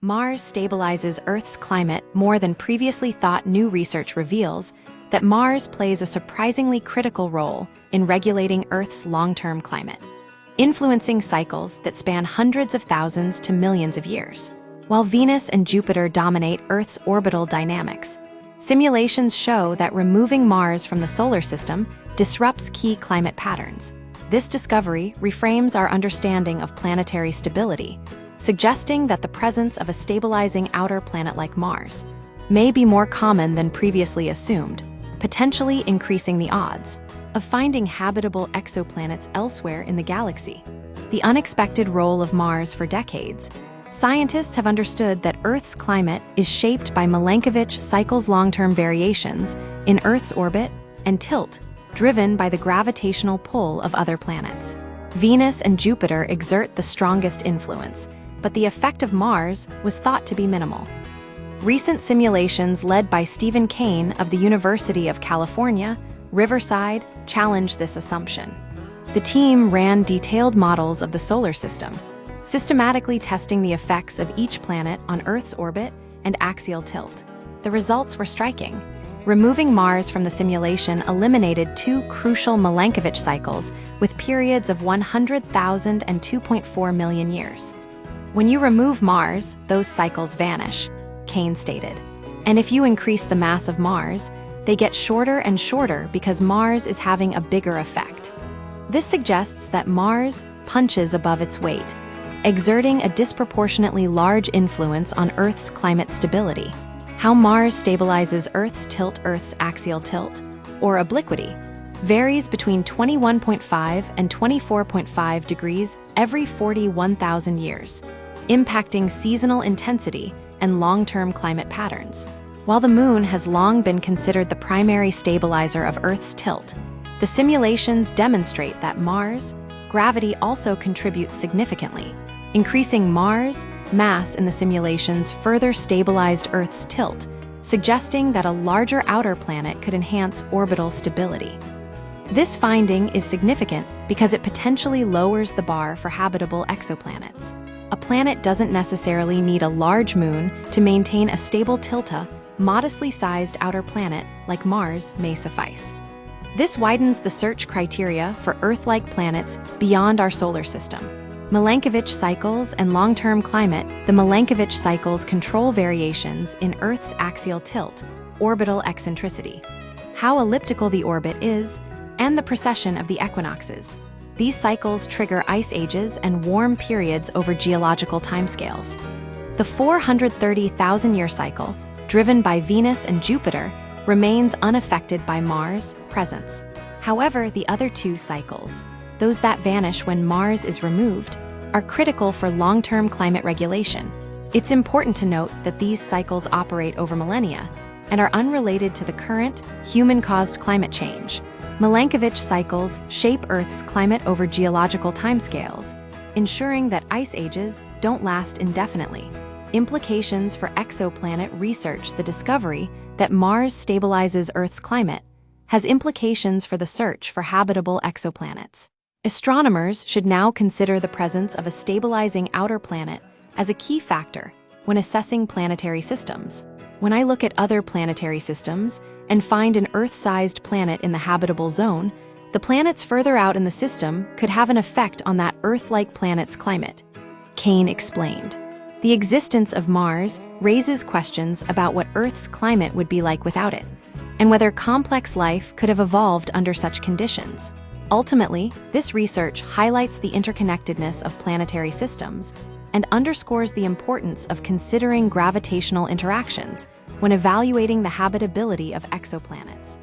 Mars stabilizes Earth's climate more than previously thought. New research reveals that Mars plays a surprisingly critical role in regulating Earth's long-term climate, influencing cycles that span hundreds of thousands to millions of years. While Venus and Jupiter dominate Earth's orbital dynamics, simulations show that removing Mars from the solar system disrupts key climate patterns. This discovery reframes our understanding of planetary stability, suggesting that the presence of a stabilizing outer planet like Mars may be more common than previously assumed, potentially increasing the odds of finding habitable exoplanets elsewhere in the galaxy. The unexpected role of Mars for decades. Scientists have understood that Earth's climate is shaped by Milankovitch cycles, long-term variations in Earth's orbit and tilt, driven by the gravitational pull of other planets. Venus and Jupiter exert the strongest influence, but the effect of Mars was thought to be minimal. Recent simulations led by Stephen Kane of the University of California, Riverside challenged this assumption. The team ran detailed models of the solar system, systematically testing the effects of each planet on Earth's orbit and axial tilt. The results were striking. Removing Mars from the simulation eliminated two crucial Milankovitch cycles with periods of 100,000 and 2.4 million years. When you remove Mars, those cycles vanish, Kane stated. And if you increase the mass of Mars, they get shorter and shorter because Mars is having a bigger effect. This suggests that Mars punches above its weight, exerting a disproportionately large influence on Earth's climate stability. How Mars stabilizes Earth's tilt. Earth's axial tilt, or obliquity, varies between 21.5 and 24.5 degrees every 41,000 years, impacting seasonal intensity and long-term climate patterns. While the Moon has long been considered the primary stabilizer of Earth's tilt, the simulations demonstrate that Mars' gravity also contributes significantly. Increasing Mars' mass in the simulations further stabilized Earth's tilt, suggesting that a larger outer planet could enhance orbital stability. This finding is significant because it potentially lowers the bar for habitable exoplanets. A planet doesn't necessarily need a large moon to maintain a stable tilt. A modestly sized outer planet like Mars may suffice. This widens the search criteria for Earth-like planets beyond our solar system. Milankovitch cycles and long-term climate. The Milankovitch cycles control variations in Earth's axial tilt, orbital eccentricity, how elliptical the orbit is, and the precession of the equinoxes. These cycles trigger ice ages and warm periods over geological timescales. The 430,000-year cycle, driven by Venus and Jupiter, remains unaffected by Mars' presence. However, the other two cycles, those that vanish when Mars is removed, are critical for long-term climate regulation. It's important to note that these cycles operate over millennia and are unrelated to the current, human-caused climate change. Milankovitch cycles shape Earth's climate over geological timescales, ensuring that ice ages don't last indefinitely. Implications for exoplanet research. The discovery that Mars stabilizes Earth's climate has implications for the search for habitable exoplanets. Astronomers should now consider the presence of a stabilizing outer planet as a key factor when assessing planetary systems. When I look at other planetary systems and find an Earth-sized planet in the habitable zone, the planets further out in the system could have an effect on that Earth-like planet's climate, Kane explained. The existence of Mars raises questions about what Earth's climate would be like without it, and whether complex life could have evolved under such conditions. Ultimately, this research highlights the interconnectedness of planetary systems and underscores the importance of considering gravitational interactions when evaluating the habitability of exoplanets.